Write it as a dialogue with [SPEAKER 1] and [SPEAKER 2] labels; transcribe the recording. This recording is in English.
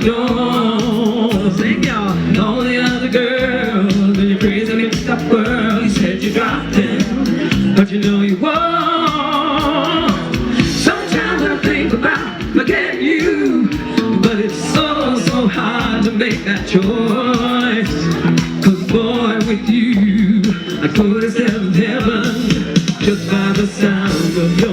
[SPEAKER 1] yours. Thank y'all. All the other girls in your crazy mixed up world, you said you dropped it, but you know you won't. Sometimes I think about forgetting you, but it's so, so hard to make that choice. Cause boy, with you, I could have stepped heaven just by the sound of your